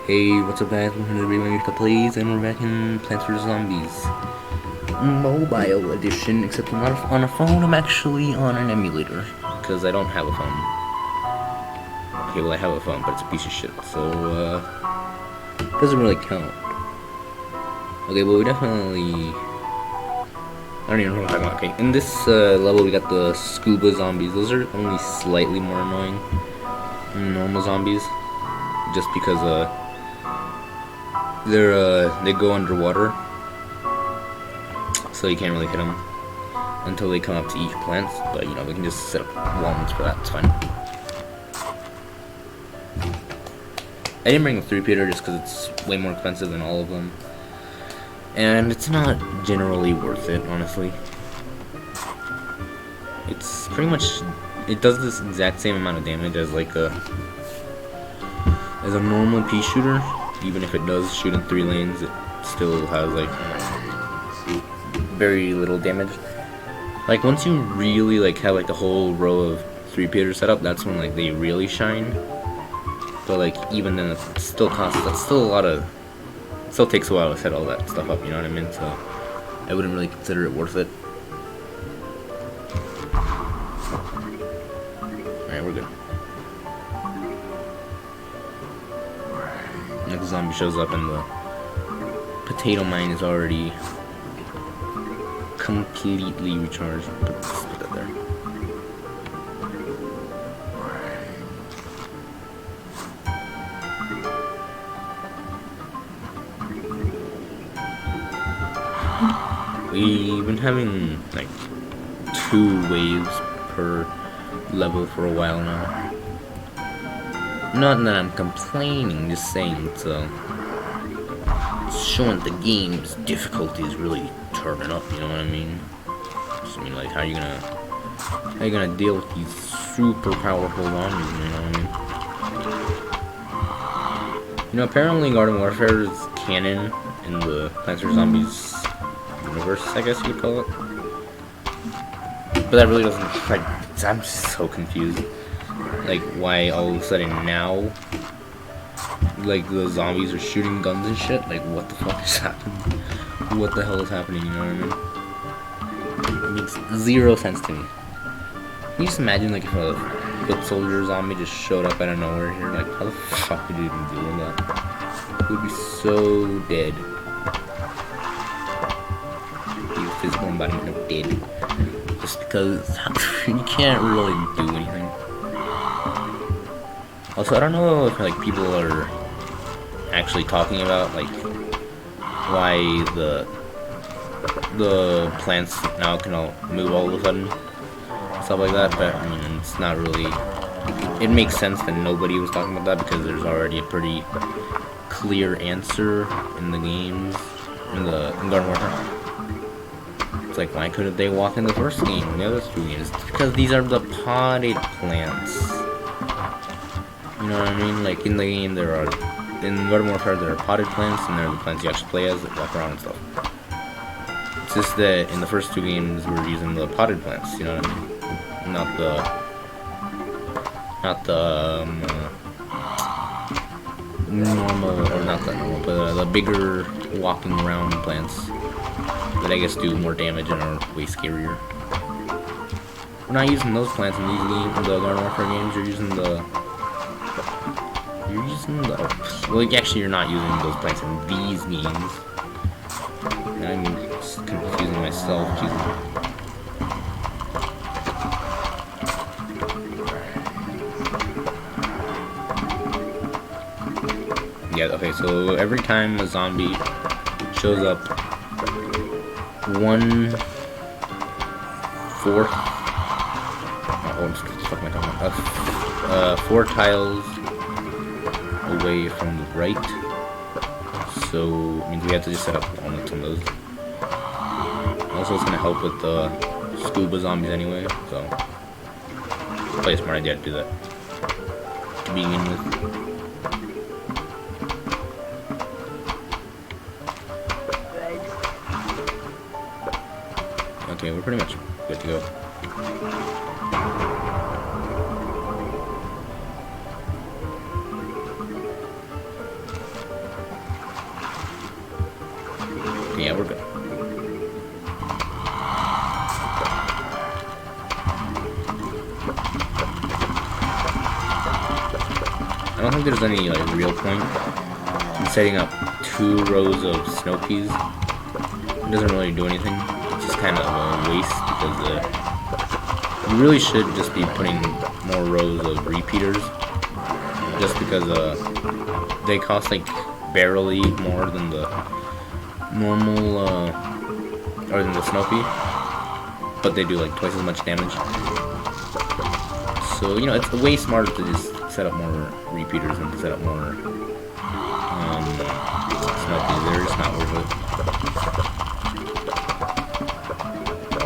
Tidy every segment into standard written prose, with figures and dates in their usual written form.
Hey, what's up guys, welcome to the Remake the Plays, and we're back in Plants vs. Zombies Mobile Edition, except I'm not on a phone, I'm actually on an emulator, because I don't have a phone. Okay, well I have a phone, but it's a piece of shit, so, it doesn't really count. Okay, well we definitely... I don't even know what I'm talking about. Okay, in this level we got the scuba zombies. Those are only slightly more annoying than normal zombies, just because, they go underwater, so you can't really hit them until they come up to eat your plants. But you know, we can just set up walnuts for that. It's fine. I didn't bring a 3-peater just because it's way more expensive than all of them, and it's not generally worth it, honestly. It's pretty much, it does this exact same amount of damage as like a normal pea shooter. Even if it does shoot in 3 lanes, it still has like very little damage. Like once you really like have like the whole row of 3-peaters set up, that's when like they really shine. But like even then, it still costs. That's still a lot of. It still takes a while to set all that stuff up. You know what I mean? So I wouldn't really consider it worth it. All right, we're good. Next zombie shows up and the potato mine is already completely recharged. Let's put that there. We've been having like 2 waves per level for a while now. Not that I'm complaining, just saying it's showing the game's difficulty is really turning up, you know what I mean? Just, I mean, like, how you gonna deal with these super powerful zombies, you know what I mean? You know, apparently Garden Warfare is canon in the Plants vs. Zombies universe, I guess you would call it. But that really doesn't, like, I'm just so confused. Like, why all of a sudden now, like, the zombies are shooting guns and shit? Like, what the fuck is happening? What the hell is happening, you know what I mean? It makes 0 sense to me. Can you just imagine, like, if a foot soldier zombie just showed up out of nowhere here? Like, how the fuck would you even deal with that? It would be so dead. The physical embodiment of dead. Just because you can't really do anything. Also, I don't know if like people are actually talking about like why the plants now can all move all of a sudden, stuff like that. But I mean, it's not really. It makes sense that nobody was talking about that because there's already a pretty clear answer in the games, in Garden Warfare. It's like, why couldn't they walk in the first game and the other 2 games? It's because these are the potted plants. You know what I mean? Like in the game, in Garden Warfare, there are potted plants, and there are the plants you actually play as that walk around and stuff. It's just that in the first 2 games, we're using the potted plants. You know what I mean? Not the normal, or not the normal, but the bigger walking around plants that I guess do more damage and are way scarier. We're not using those plants in these games, in the Garden Warfare games. You're using the. Well, actually, you're not using those plants in these games. I'm just confusing myself. Jesus. Yeah, okay, so every time a zombie shows up, 1/4. What the fuck am I talking about? 4 tiles away from the right, so it means we have to just set up walnuts on those. Also, it's gonna help with the scuba zombies anyway, so probably a smart idea to do that to begin with. Okay, we're pretty much good to go. Yeah, we're good. I don't think there's any like real point in setting up 2 rows of snow peas. It doesn't really do anything. It's just kind of a waste because you really should just be putting more rows of repeaters. Just because they cost like barely more than the normal or than the snow pea, but they do like twice as much damage. So you know it's way smarter to just set up more repeaters and set up more snow peas. They're just not worth it.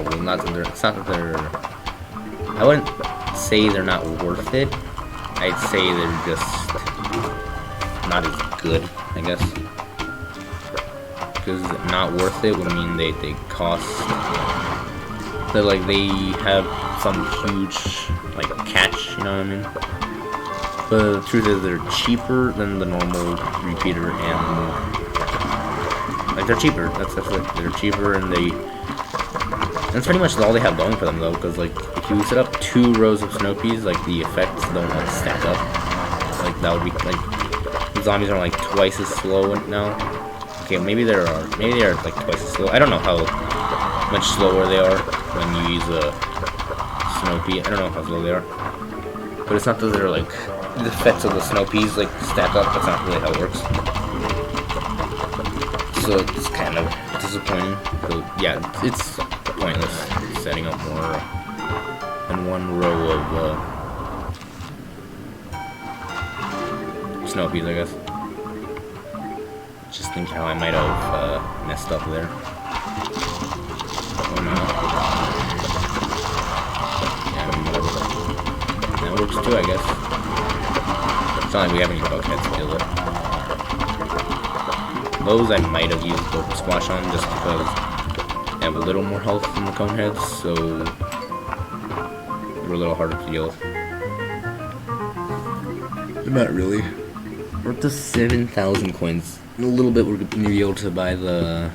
Well, not that it's not that they're. I wouldn't say they're not worth it. I'd say they're just not as good, I guess. Because not worth it would mean they cost. That like they have some huge like catch, you know what I mean? But the truth is they're cheaper than the normal repeater and like they're cheaper. That's it. They're cheaper and that's pretty much all they have going for them though. Because like if you set up 2 rows of snow peas, like the effects don't like stack up. Like that would be like the zombies are like twice as slow now. Okay, maybe they are like twice as slow. I don't know how much slower they are when you use a snow pea. I don't know how slow they are. But it's not that they're like the effects of the snow peas like stack up. That's not really how it works. So it's kind of disappointing. So yeah, it's pointless setting up more than 1 row of snow peas, I guess. Just think how I might have messed up there. Oh no. Yeah, I mean, whatever. That works too, I guess. It's not like we have any buckheads to deal with. Those I might have used the squash on just because they have a little more health than the cone heads, so they're a little harder to deal with. Not really. We're up to 7,000 coins. In a little bit, we're going to be able to buy the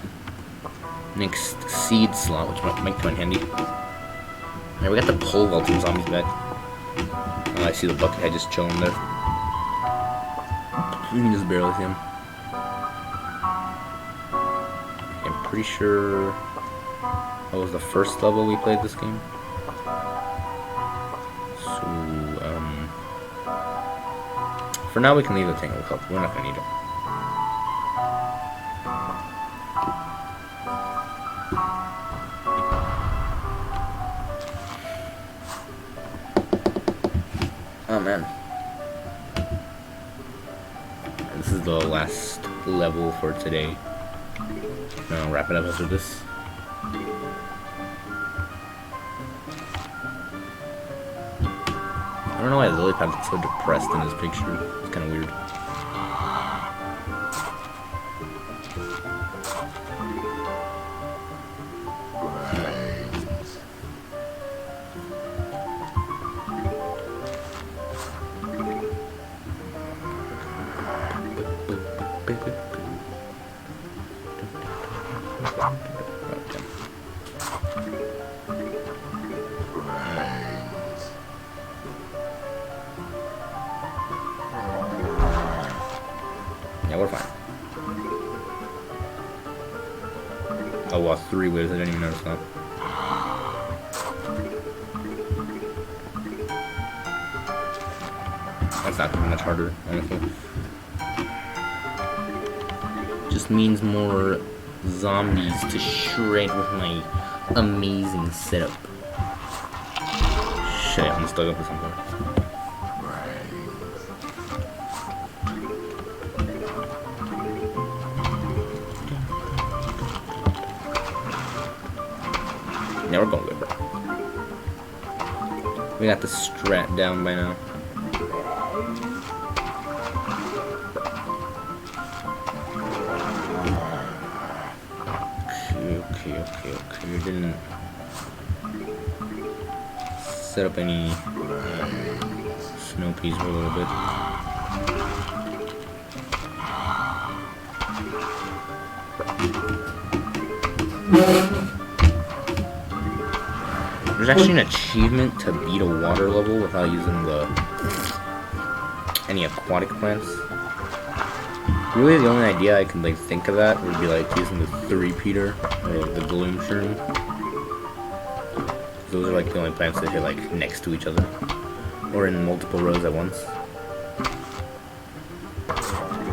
next seed slot, which might come in handy. Alright, we got the pole vaulting zombies back. I see the buckethead just chilling there. You can just barely see him. I'm pretty sure that was the first level we played this game. So, for now we can leave the tangle cup. We're not gonna need it. Oh man. This is the last level for today. I'll wrap it up after this. I don't know why the lily pad looks so depressed in this picture. It's kind of weird. Yeah, we're fine. Oh, well, 3 waves. I didn't even notice that. That's not much harder, honestly. Just means more zombies to shred with my amazing setup. Shit, I'm stuck up with something. Yeah, we're going good. We got the strat down by now. Okay. We didn't set up any snow peas for a little bit. There's actually an achievement to beat a water level without using any aquatic plants. Really, the only idea I can like think of that would be like using the three-peater or the gloom shroom. Those are like the only plants that hit like next to each other or in multiple rows at once.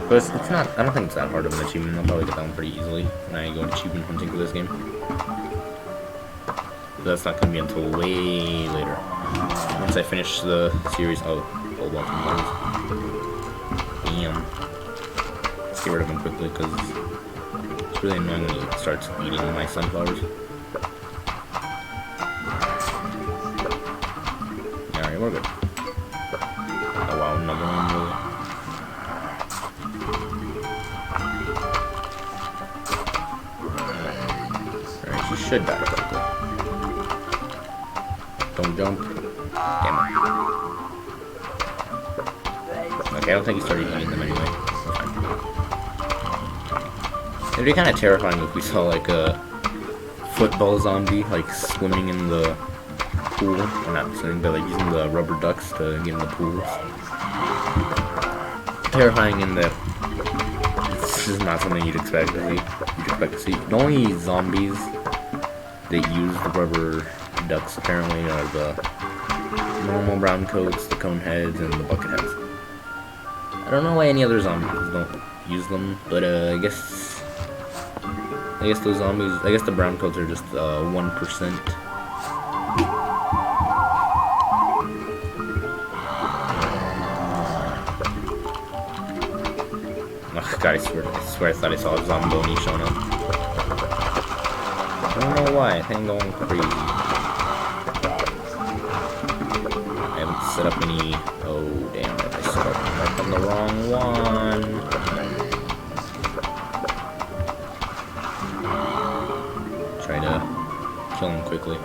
But it's not. I don't think it's that hard of an achievement. I'll probably get that one pretty easily when I go achievement hunting for this game. But that's not gonna be until way later. Once I finish the series. Oh, hold on from those. Damn. Let's get rid of them quickly because it's really annoying when he starts eating my sunflowers. Alright, we're good. Oh wow, another one really. Alright, she should die quickly. Don't jump. Damn it. Okay, I don't think he started eating them anyway. It'd be kind of terrifying if we saw like a football zombie like swimming in the pool. Or not swimming, but like using the rubber ducks to get in the pools. Terrifying in that this is not something you'd expect to see. The only zombies that use the rubber ducks apparently are the normal brown coats, the cone heads, and the bucket heads. I don't know why any other zombies don't use them, but I guess those zombies, I guess the brown coats are just 1%. Oh god, I swear I thought I saw a Zomboni showing up. I don't know why, I think I'm going crazy. I haven't set up any... Oh damn it, I set up on the wrong one. Try to kill him quickly.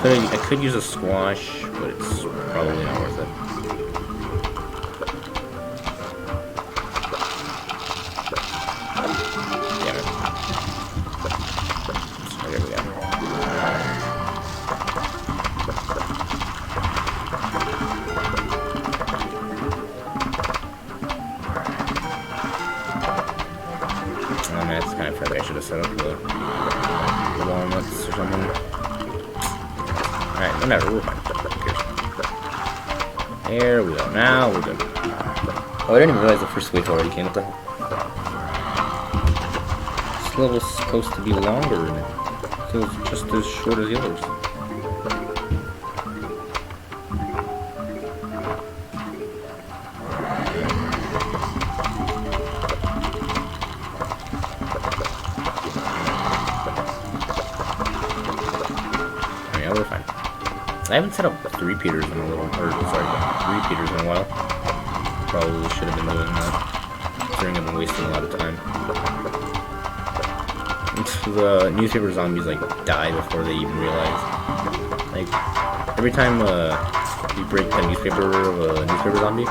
I could use a squash, but it's probably not worth it. Damn it. Okay, we got it. Oh man, it's kind of funny. I should have set up the walnuts or something. Alright, whatever, we're fine. There we go. Now we're good. Oh, I didn't even realize the first wave already came. What the hell? This level's supposed to be longer and it feels just as short as the others. We're fine. I haven't set up three-peaters in a little, three-peaters in a while. Probably should have been doing that, considering I've been wasting a lot of time. The newspaper zombies like die before they even realize. Like every time you break the newspaper of a newspaper zombie,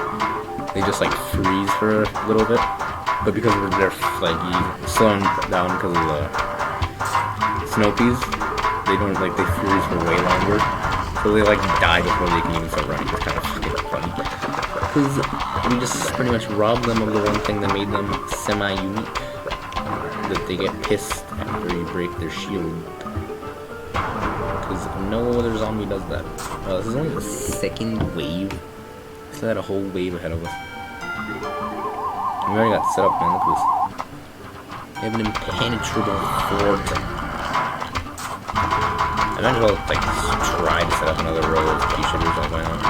they just like freeze for a little bit. But because they're like slowing down because of the Snopies, they don't like, they freeze for way longer, so they like die before they can even start running. It's kind of fucking funny because we just pretty much robbed them of the one thing that made them semi-unique, that they get pissed after you break their shield, because no other zombie does that. This is only the second wave, so I had a whole wave ahead of us. We already got set up, man. Look at this. We have an impenetrable fort. I might as well like try to set up another row of pea shooters, like why not?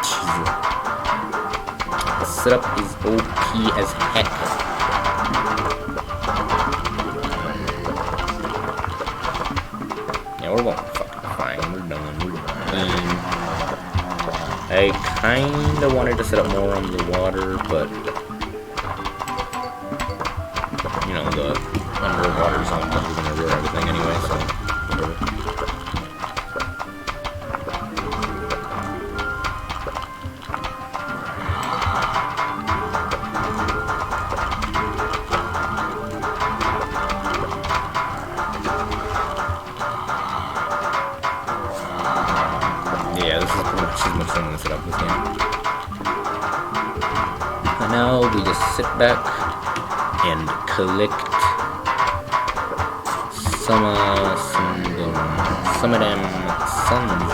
Jesus. The setup is OP as heck. We're fucking fine, we're done, I kinda wanted to set up more on the water, but you know, this game. And now we just sit back and collect some of them suns.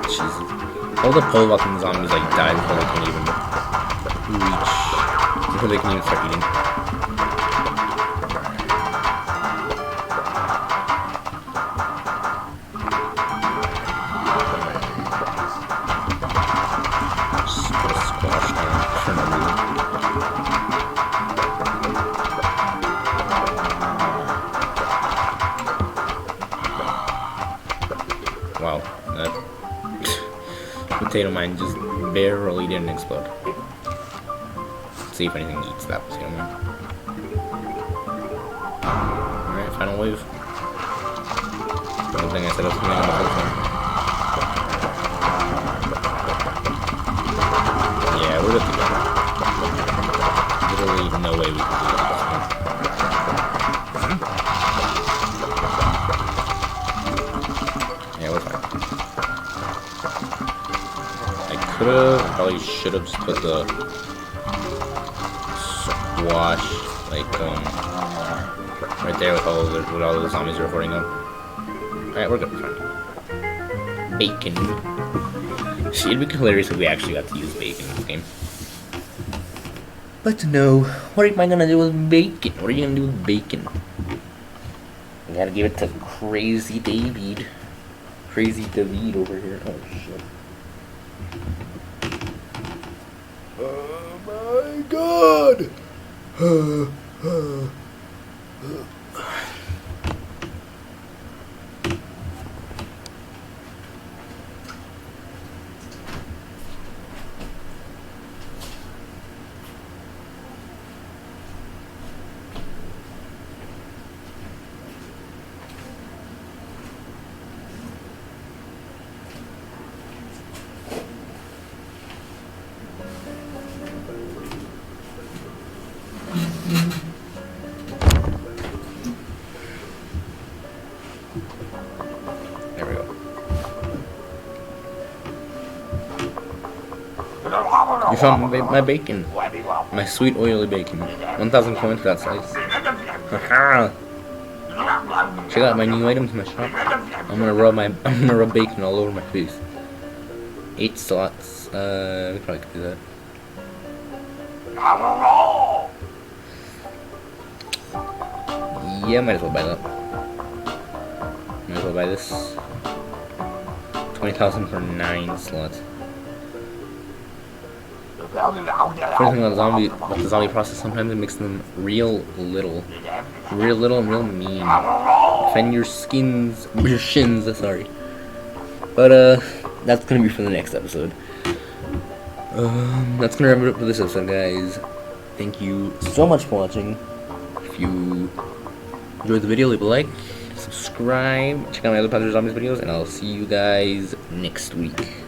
Jesus. All the pole walking zombies like die before they can even reach, before they can even start eating. Just put a squash down for no reason. Wow, that potato mine just barely didn't explode. Let's see if anything eats that potato mine. Alright, final wave. One thing I said I was coming on the first one. Yeah, we're good to go. Literally no way we can do that. Yeah, we're fine. Probably should have just put the squash like right there with all the zombies reporting them. Alright, we're good. Fine. Bacon. See, it'd be hilarious if we actually got to use bacon in this game. But no, what am I gonna do with bacon? What are you gonna do with bacon? We gotta give it to Crazy David. Crazy David over here. Oh shit. Oh my god! There we go. You found my bacon. My sweet oily bacon. 1,000 coins for that slice. Haha! Check out my new items in my shop. I'm gonna rub bacon all over my face. 8 slots. We probably could do that. Yeah, might as well buy that. Might as well buy this. 20,000 for 9 slots. Funny thing about the zombie process, sometimes it makes them real little and real mean. Defend your shins, sorry. But that's gonna be for the next episode. That's gonna wrap it up for this episode, guys. Thank you so much for watching. If you enjoyed the video, leave a like, subscribe, check out my other Zombies videos, and I'll see you guys next week.